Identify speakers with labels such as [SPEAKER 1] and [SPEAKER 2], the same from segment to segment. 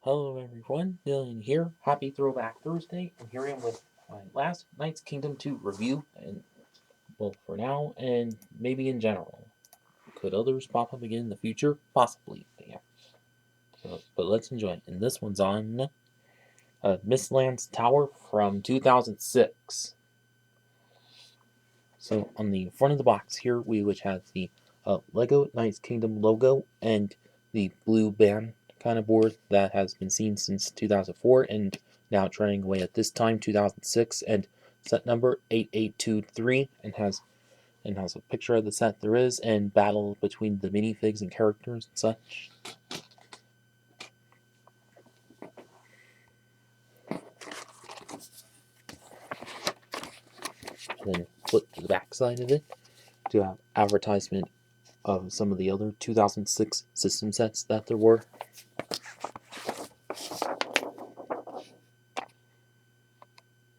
[SPEAKER 1] Hello everyone, Dylan here. Happy Throwback Thursday. I'm here with my last Knights Kingdom 2 review, and well, for now, and maybe in general. Could others pop up again in the future? Possibly, yeah. But let's enjoy it. And this one's on Mistlands Tower from 2006. So on the front of the box here, which has the Lego Knights Kingdom logo and the blue band kind of board that has been seen since 2004 and now trending away at this time, 2006, and set number 8823, and has a picture of the set there is and battle between the minifigs and characters and such. And then flip to the back side of it to have advertisement of some of the other 2006 system sets that there were.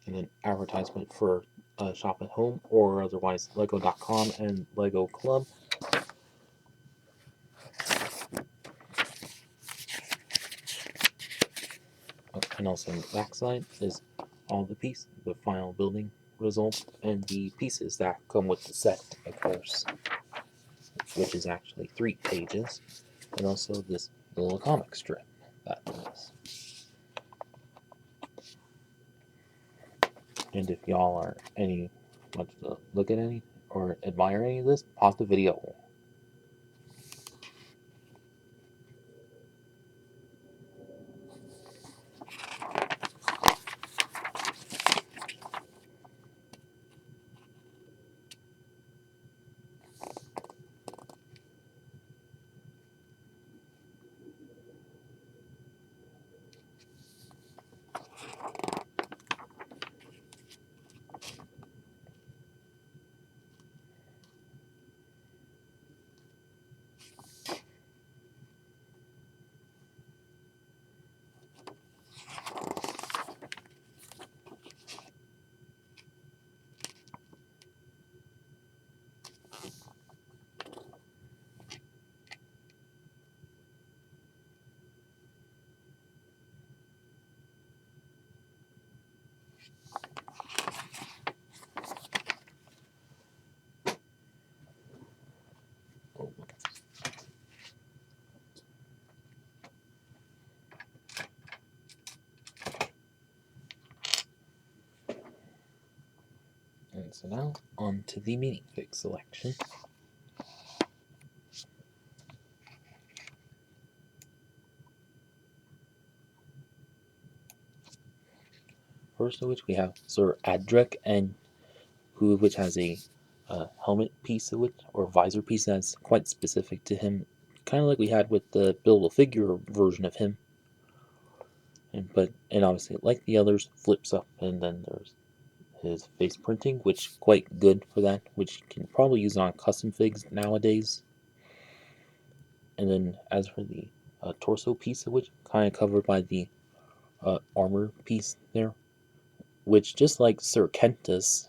[SPEAKER 1] And then advertisement for Shop at Home or otherwise Lego.com and Lego Club. And also on the backside is all the pieces, the final building result, and the pieces that come with the set, of course, which is actually 3 pages, and also this little comic strip that is. And if y'all are any much to look at any or admire any of this, pause the video. And so now on to the minifig selection. First of which we have Sir Adric, and which has a helmet piece of it or visor piece that's quite specific to him, kind of like we had with the buildable figure version of him. And obviously, like the others, flips up, and then there's his face printing, which quite good for that, which you can probably use on custom figs nowadays. And then as for the torso piece of which, kind of covered by the armor piece there, which just like Sir Kentus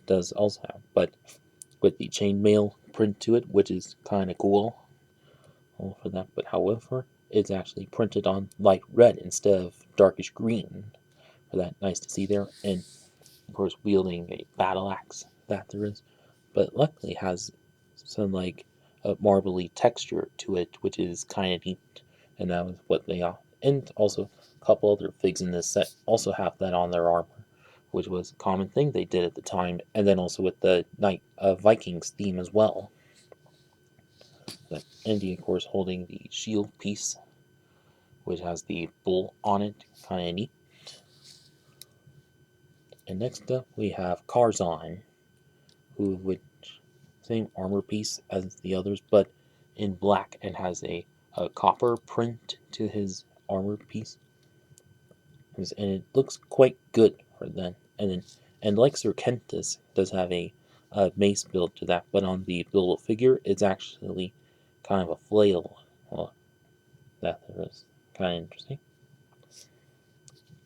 [SPEAKER 1] does also have, but with the chainmail print to it, which is kind of cool for that. But however, it's actually printed on light red instead of darkish green. For that, nice to see there. And of course, wielding a battle axe that there is, but luckily has some like a marbly texture to it, which is kind of neat. And that was what they are. And also, a couple other figs in this set also have that on their armor, which was a common thing they did at the time, and then also with the Knight Vikings theme as well. But Indy, of course, holding the shield piece, which has the bull on it, kind of neat. And next up, we have Karzan, which same armor piece as the others, but in black, and has a copper print to his armor piece, and it looks quite good for that. And like Sir Kentus does have a mace build to that, but on the buildable figure, it's actually kind of a flail. Well, that there is kind of interesting.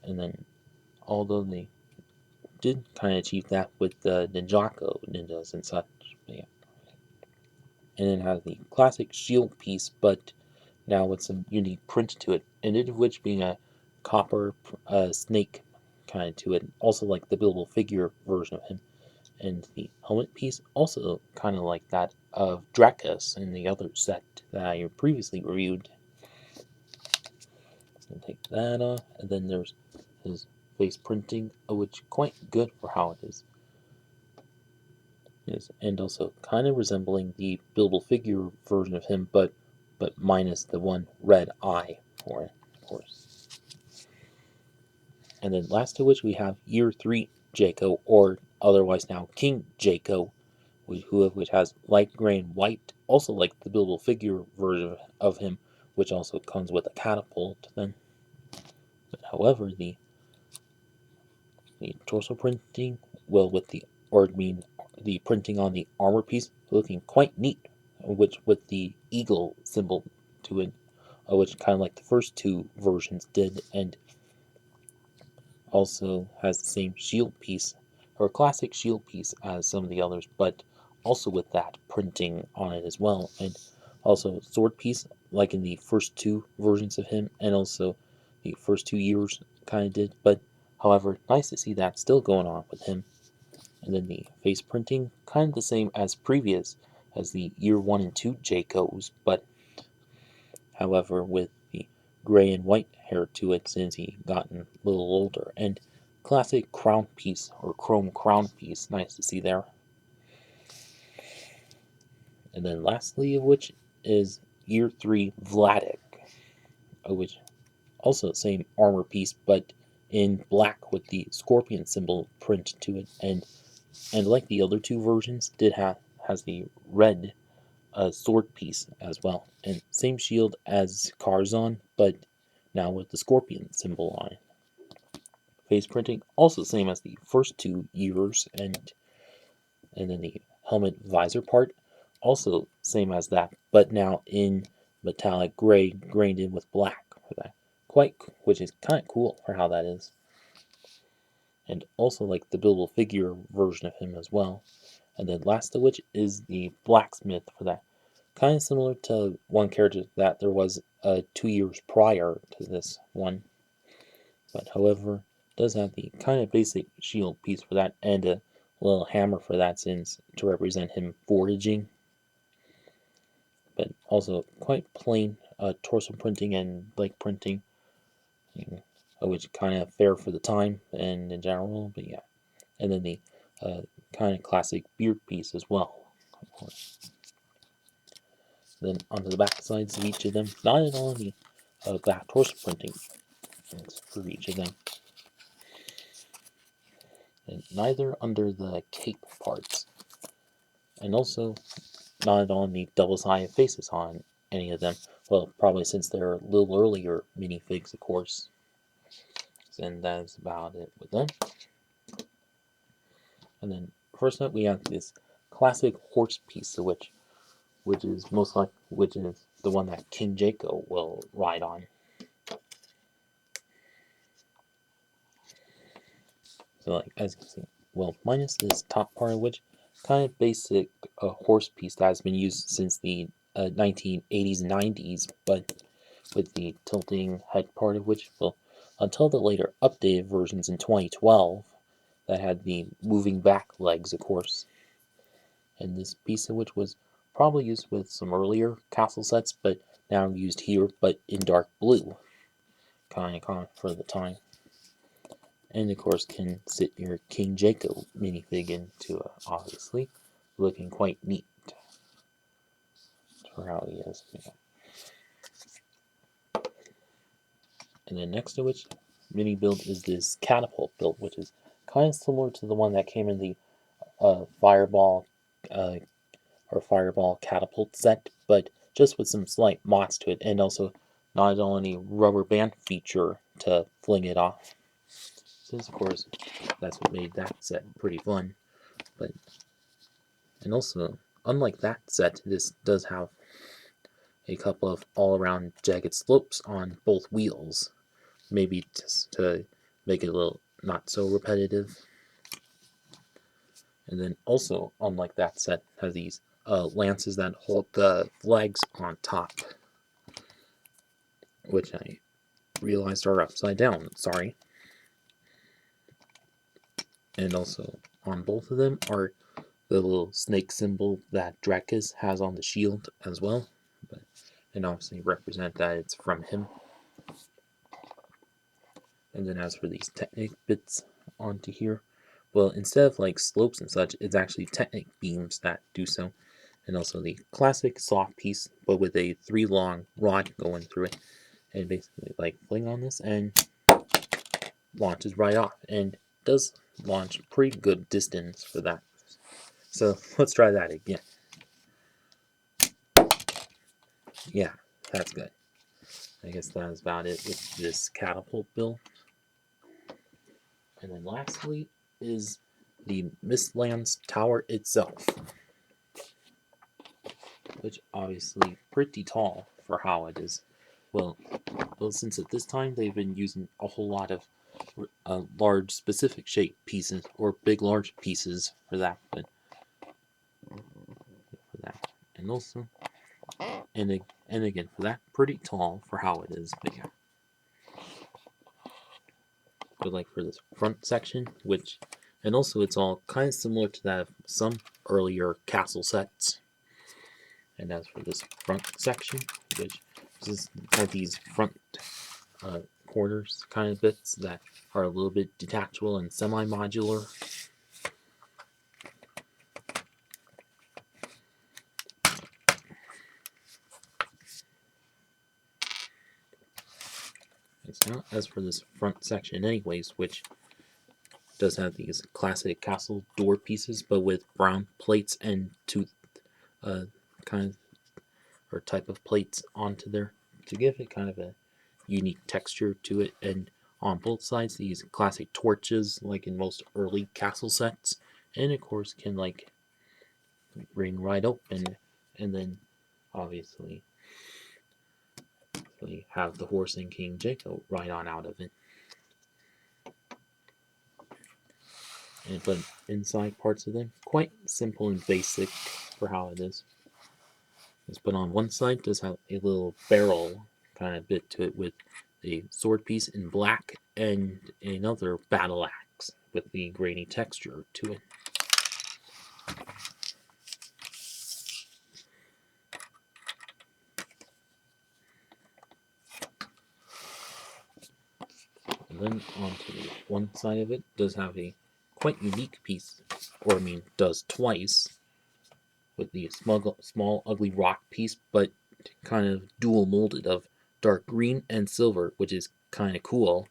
[SPEAKER 1] And then, although they did kind of achieve that with the Ninjago ninjas and such, yeah. And then has the classic shield piece, but now with some unique print to it, and it of which being a copper snake kind of to it, also like the buildable figure version of him. And the helmet piece also kind of like that of Dracus in the other set that I previously reviewed. So take that off, and then there's his face printing, which quite good for how it is. Yes, and also kind of resembling the buildable figure version of him, but minus the one red eye for it, of course. And then last to which we have Year 3 Jaco, or otherwise now King Jaco, which has light gray and white, also like the buildable figure version of him, which also comes with a catapult then. But however, the torso printing, well, with the the printing on the armor piece looking quite neat, which with the eagle symbol to it, which kind of like the first two versions did, and also has the same shield piece, or classic shield piece as some of the others, but also with that printing on it as well, and also sword piece like in the first two versions of him, and also the first 2 years kind of did, but however, nice to see that still going on with him. And then the face printing, kind of the same as previous as the year 1 and 2 Jacos, but however with the gray and white hair to it since he gotten a little older, and classic crown piece or chrome crown piece, nice to see there. And then lastly of which is year 3 Vladik, which also same armor piece but in black with the scorpion symbol print to it, and like the other two versions did has the red sword piece as well, and same shield as Karzon, but now with the scorpion symbol on it. Face printing also same as the first 2 years, and then the helmet visor part also same as that, but now in metallic gray grained in with black for that. Which is kind of cool for how that is. And also like the buildable figure version of him as well. And then last of which is the blacksmith for that. Kind of similar to one character that there was 2 years prior to this one. But however, does have the kind of basic shield piece for that and a little hammer for that since to represent him foraging. But also quite plain torso printing and leg printing, which kind of fair for the time and in general, but yeah. And then the kind of classic beard piece as well, of course. Then onto the back sides of each of them, not at all the back torso printing for each of them, and neither under the cape parts, and also not on the double-sided faces on any of them. Well, probably since they're a little earlier minifigs, of course. And that's about it with them. And then first up, we have this classic horse piece, which is which is the one that King Jaco will ride on. So, like as you can see, well, minus this top part, of which kind of basic horse piece that has been used since the 1980s and 90s, but with the tilting head part of which, well, until the later updated versions in 2012 that had the moving back legs, of course. And this piece of which was probably used with some earlier castle sets, but now used here, but in dark blue, kind of for the time. And of course can sit your King Jaco minifig into obviously, looking quite neat for how he is. Yeah. And then next to which mini build is this catapult build, which is kind of similar to the one that came in the fireball catapult set, but just with some slight mods to it, and also not only rubber band feature to fling it off. Since of course that's what made that set pretty fun. But and also, unlike that set, this does have a couple of all-around jagged slopes on both wheels, maybe just to make it a little not so repetitive. And then also, unlike that set, has these lances that hold the flags on top. which I realized are upside down, sorry. And also on both of them are the little snake symbol that Drakus has on the shield as well, but and obviously represent that it's from him. And then as for these Technic bits onto here, well, instead of like slopes and such, it's actually Technic beams that do so. And also the classic soft piece, but with a 3 long rod going through it, and basically like fling on this and launches right off, and does launch pretty good distance for that. So let's try that again. Yeah, that's good. I guess that's about it with this catapult build. And then lastly is the Mistlands tower itself, which obviously pretty tall for how it is. Well, since at this time they've been using a whole lot of large specific shape pieces or big large pieces for that, but for that, and also and again for that pretty tall for how it is, but yeah. But like for this front section, which and also it's all kind of similar to that of some earlier castle sets. And as for this front section, which is kind of these front corners kind of bits that are a little bit detachable and semi-modular. And so as for this front section anyways, which does have these classic castle door pieces, but with brown plates and tooth kind of or type of plates onto there to give it kind of a unique texture to it. And on both sides, these classic torches, like in most early castle sets, and of course can like ring right open, and then obviously we have the horse and King Jacob right on out of it. And but inside parts of them quite simple and basic for how it is. But on one side does have a little barrel kind of bit to it with a sword piece in black and another battle axe with the grainy texture to it. And then onto the one side of it does have a quite unique piece, or I mean does twice, with the small ugly rock piece, but kind of dual molded of dark green and silver, which is kind of cool.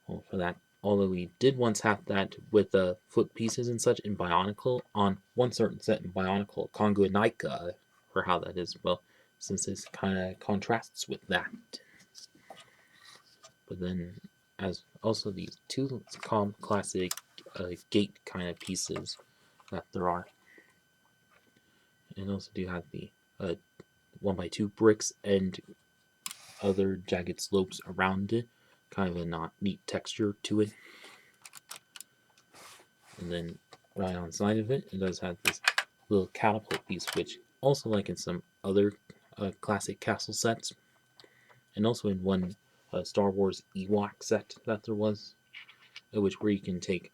[SPEAKER 1] Well, for that, although we did once have that with the foot pieces and such in Bionicle on one certain set in Bionicle Congo Nika, for how that is. Well, since this kind of contrasts with that. But then, as also these two classic gate kind of pieces that there are, and also do have the 1x2 bricks and other jagged slopes around it, kind of a not neat texture to it. And then right on the side of it, it does have this little catapult piece, which also like in some other classic castle sets, and also in one Star Wars Ewok set that there was, which where you can take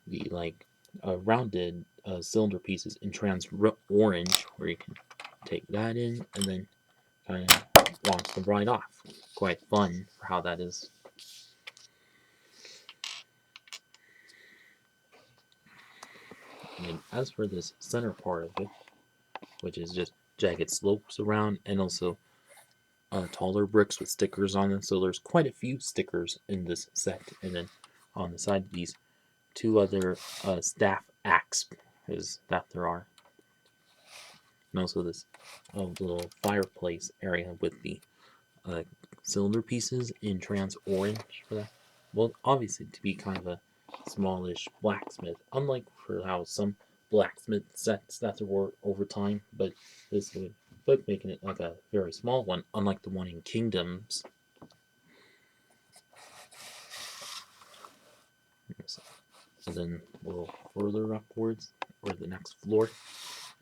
[SPEAKER 1] the like rounded cylinder pieces in trans orange, where you can take that in and then kind of launch them right off. Quite fun for how that is. And as for this center part of it, which is just jagged slopes around and also taller bricks with stickers on them. So there's quite a few stickers in this set. And then on the side, these two other staff axes that there are. And also this little fireplace area with the cylinder pieces in trans orange for that. Well, obviously to be kind of a smallish blacksmith, unlike for how some blacksmith sets that there were over time, but this would but making it like a very small one, unlike the one in Kingdoms. And then a little further upwards, or the next floor,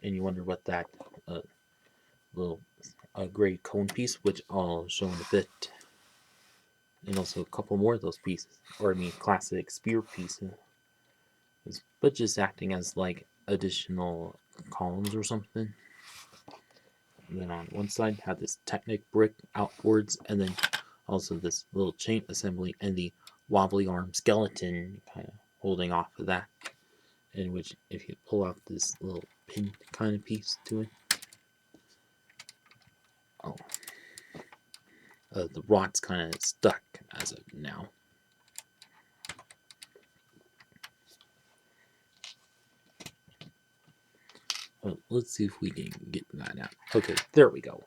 [SPEAKER 1] and you wonder what that little a gray cone piece, which I'll show in a bit, and also a couple more of those pieces, or I mean classic spear pieces, but just acting as like additional columns or something. And then on one side have this Technic brick outwards, and then also this little chain assembly and the wobbly arm skeleton kind of holding off of that, in which if you pull out this little pin kind of piece to it, oh, the rod's kind of stuck as of now. Well, let's see if we can get that out. Okay, there we go.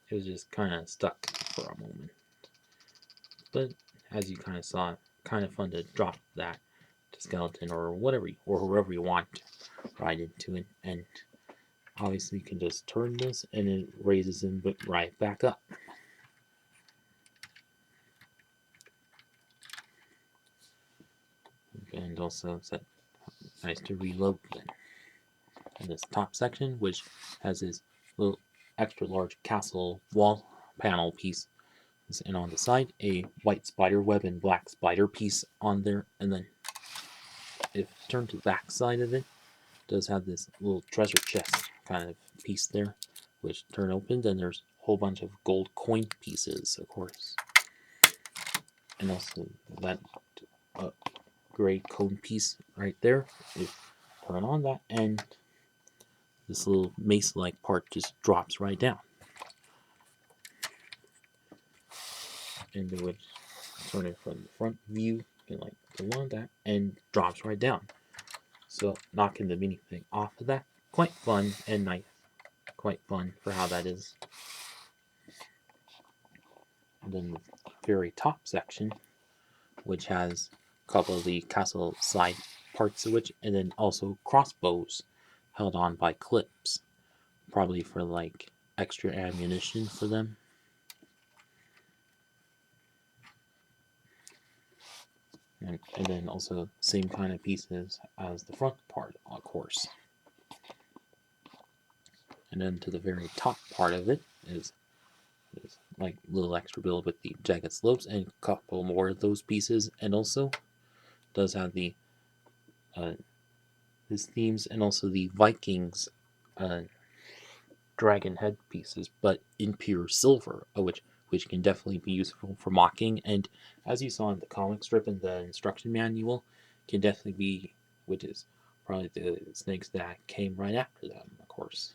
[SPEAKER 1] It was just kind of stuck for a moment. But as you kind of saw, kind of fun to drop that to skeleton or whatever, or whoever you want right into it. And obviously you can just turn this and it raises him right back up. And also it's nice to reload then. And this top section, which has this little extra large castle wall panel piece, and on the side a white spider web and black spider piece on there. And then if you turn to the back side of it, does have this little treasure chest kind of piece there, which turn open, then there's a whole bunch of gold coin pieces, of course, and also that gray cone piece right there. You turn on that, and this little mace-like part just drops right down. And it would turn it from the front view, and like go on that, and drops right down. So knocking the minifig off of that, quite fun and nice. Quite fun for how that is. And then the very top section, which has a couple of the castle side parts of which, and then also crossbows held on by clips, probably for like extra ammunition for them. And then also same kind of pieces as the front part, of course. And then to the very top part of it is like little extra build with the jagged slopes and a couple more of those pieces, and also does have the his themes and also the Vikings dragon head pieces, but in pure silver, which can definitely be useful for mocking. And as you saw in the comic strip and the instruction manual, can definitely be, which is probably the snakes that came right after them, of course.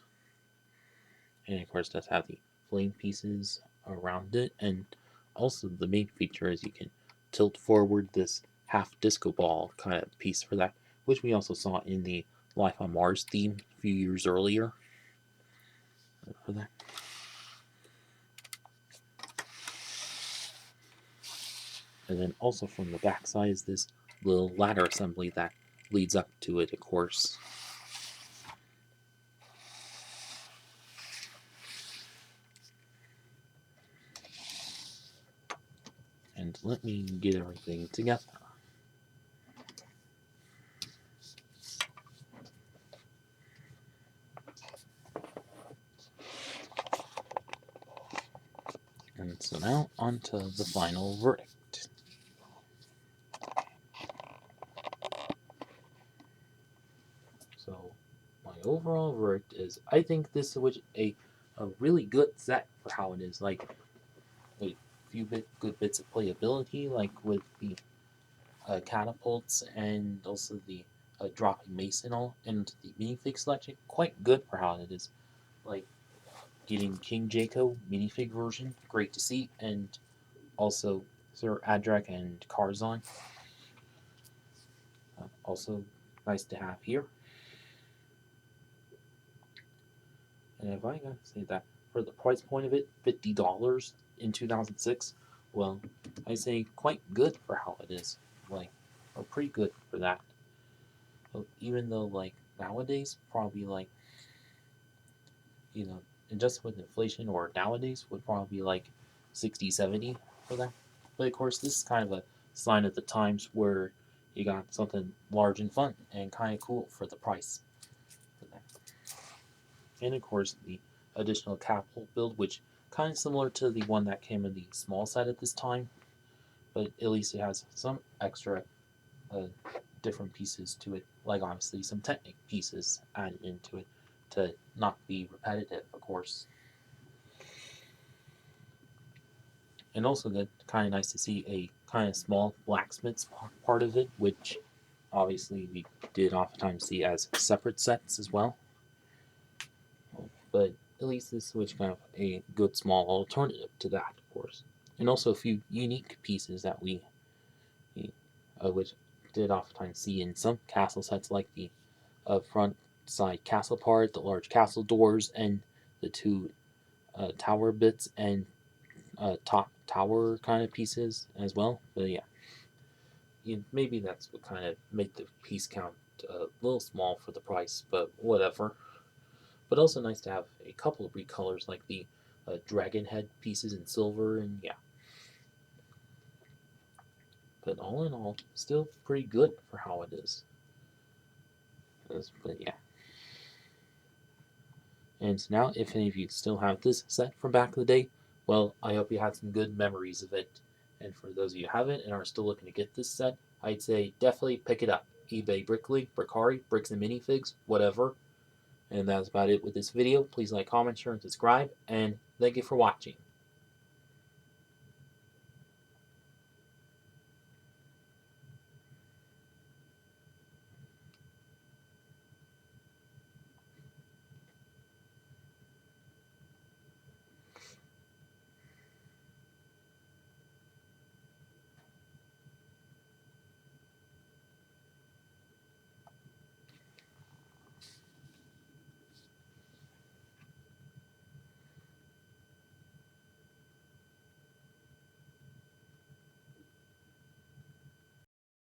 [SPEAKER 1] And of course, does have the flame pieces around it, and also the main feature is you can tilt forward this half disco ball kind of piece for that, which we also saw in the Life on Mars theme a few years earlier. For that. And then also from the back side is this little ladder assembly that leads up to it, of course. And let me get everything together. And so now onto the final verdict. So my overall verdict is I think this is a really good set for how it is. Like a few good bits of playability, like with the catapults and also the dropping mace and all, and the minifig selection, quite good for how it is. Like getting King Jaco minifig version, great to see, and also Sir Adrak and Karzon, also nice to have here. And if I gotta say that for the price point of it, $50 in 2006, well, I say quite good for how it is. Like, or pretty good for that. Even though, like, nowadays, probably like, and just with inflation or nowadays would probably be like 60, 70 for that. But of course, this is kind of a sign of the times where you got something large and fun and kind of cool for the price for that. And of course, the additional catapult build, which kind of similar to the one that came in the small set at this time, but at least it has some extra uh, different pieces to it, like obviously some technic pieces added into it to not be repetitive, of course. And also, that kind of nice to see a kind of small blacksmith's part of it, which obviously we did oftentimes see as separate sets as well. But at least this was kind of a good small alternative to that, of course. And also a few unique pieces that which did oftentimes see in some castle sets, like the front side castle part, the large castle doors, and the two tower bits and top tower kind of pieces as well. But yeah, maybe that's what kind of made the piece count a little small for the price, but whatever. But also nice to have a couple of recolors like the dragon head pieces in silver, and yeah. But all in all, still pretty good for how it is. But yeah. And now, if any of you still have this set from back in the day, well, I hope you had some good memories of it. And for those of you who haven't and are still looking to get this set, I'd say definitely pick it up. eBay, Brickley, Brickari, Bricks and Minifigs, whatever. And that's about it with this video. Please like, comment, share, and subscribe. And thank you for watching.